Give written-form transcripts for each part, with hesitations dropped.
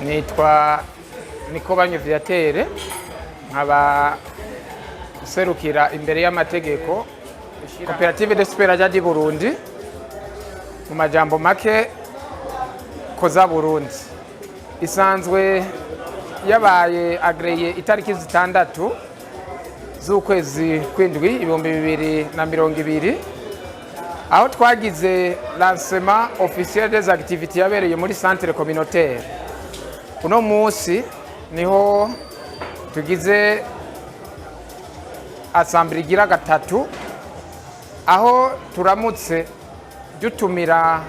nitwa Nikobanyo Viatere nkaba serukira imbere y'amategeko Koperative de Superaja di Burundi mu majambo make Koza Burundi isanzwe yabaye agreye itariki zitandatu z'ukwezi kw'indwi 2020 aho twagize lancement officiel des activités yabereye muri centre communautaire. Uno munsi niho tugize assemblée igira gatatu aho turamutse dutumira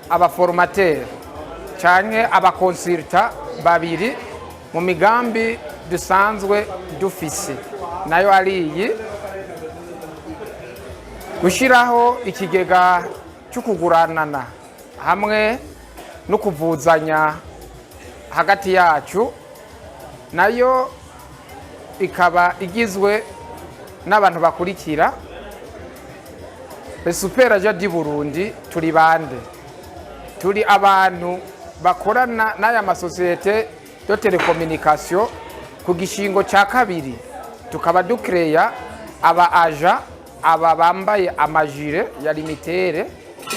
abaformateur canke abakonsulta babiri mu migambi dusanzwe dufise nayo ariyi gushiraho ikigega cy'ukuguranana hamwe no kuvuzanya hagati yacu, nayo ikaba igizwe n'abantu bakurikira Superaja di Burundi. Turi bande? Turi abantu bakorana n'aya masosiyete de telecommunication ku gishingo cya kabiri, tukaba ducreya aba aja aba bambaye amajire ya limitere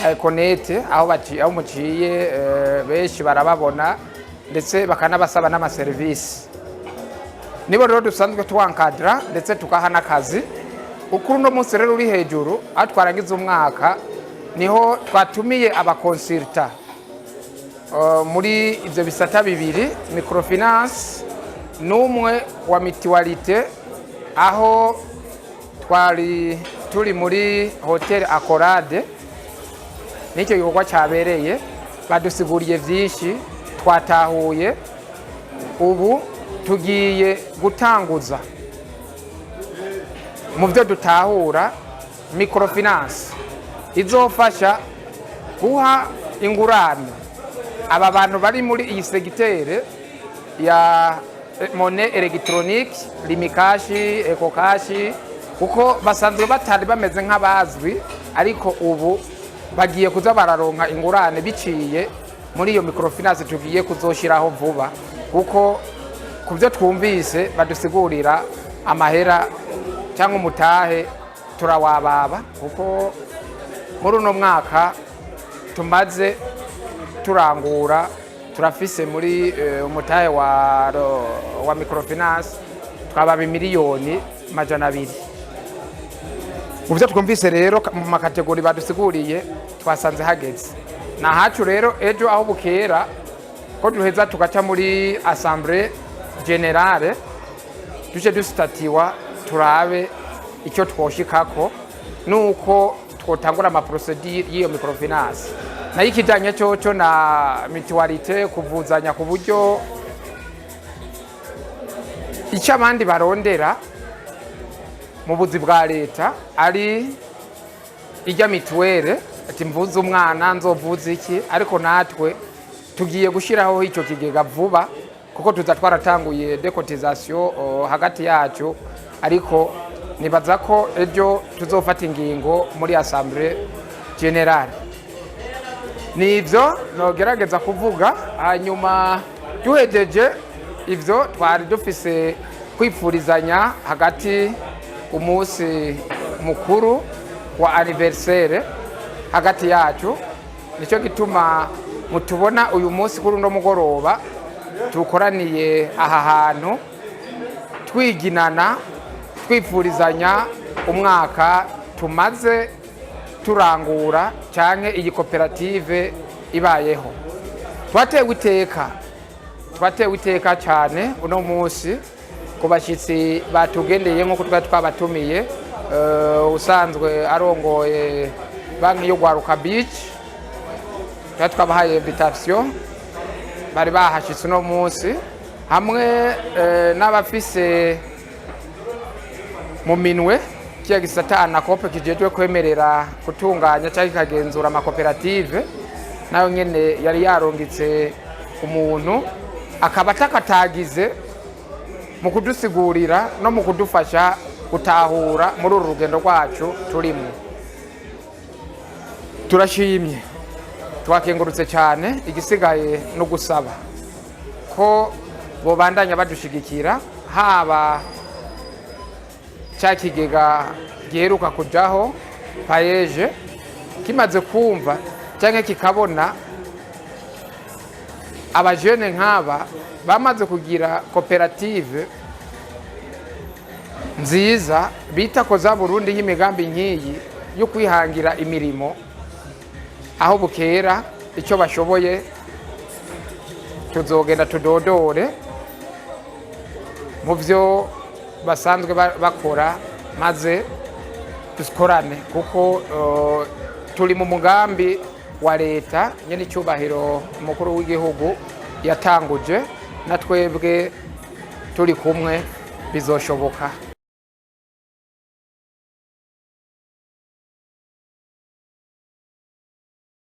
ya Econete aho muciye benshi barababona ndetse bakanabasaba n'amaserivisi. Nibo rero dusanzwe twankadra ndetse tukaha n'akazi. Ukuru no munsi rero uri hejuru atwarangiza umwaka niho twatumiye abakonsulta muri ivyo bisata bibiri, microfinance n'umwe wa mutualité, aho twari turi muri hotel Accolade. Nicyo gikorwa cyabereye, badusiguriye vyinshi, twatahuye. Ubu tugiye gutanguza mu byo dutahura microfinance izofasha guha ingurane aba bantu bari muri iyi segiteri ya monnaie électronique, limikashi, ekokashi, kuko basanzwe batari bameze nk'abazwi, ariko ubu bagiye kuza bararonka ingurane biciye muri iyo microfinance tugiye kuzoshiraho vuba, kuko kubyo twumvise badusigurira amahera cyangwa umutahe turawababa, kuko muri uno mwaka tumaze turangura turafise muri umutahe wa microfinance twababa miliyoni 200. Mu byo twumvise rero mu makategori badusiguriye twasanze hageze na hacu rero ejo aho bukera ko duheza tugaca muri assemblée générale tuje dustatiwa turabe icyo twoshikako nuko twotangura ama procedure y'iyo microfinance nayo ikijanye cyo na mutualité kuvuzanya ku buryo icyo abandi barondera mu buzi bwa leta ari ijya mituwere, ati mvuze umwana nzovuze iki, ariko natwe tugiye gushiraho icyo kigega vuba, kuko tuza twaratanguye decotisation hagati yacu, ariko nibaza ko ejo tuzofata ingingo muri assemblée générale. Nivyo nogerageza kuvuga, hanyuma duhejeje ivyo twari dufise kwifurizanya hagati umunsi mukuru wa anniversaire hagati yacu. Nicyo gituma mutubona uyu munsi kuri no mugoroba tukoraniye aha hantu twiginana twifurizanya umwaka tumaze turangura canke iyi koperative ibayeho. Twatewe iteka cyane uno munsi ku bashitsi batugendeye nko twabatumiye, usanzwe arongoye banki yo Gwaruka Beach, twabahaye invitation, bari bahashitse uno munsi hamwe n'abafise mu minwe kiya gisata na kope kijejwe kwemerera gutunganya cyangwa kagenzura amakoperative, nayo nyene yari yarongitse umuntu akaba atakatagize mu kudusigurira no mu kudufasha gutahura muri uru rugendo rwacu turimo. Turashimye twakengurutse cyane, igisigaye no gusaba ko bobandanya badushigikira, haba cya kigega giheruka kujaho payeje kimaze kumva cyangwa kikabona abajene nk'aba bamaze kugira koperative nziza bita Koza Burundi y'imigambi nk'iyi yo kwihangira imirimo, aho bukera icyo bashoboye tuzogenda tudodore mu byo basanzwe bakora, maze dukorane, kuko turi mu mugambi wa leta nyene icyubahiro umukuru w'igihugu yatanguje, na twebwe turi kumwe bizoshoboka.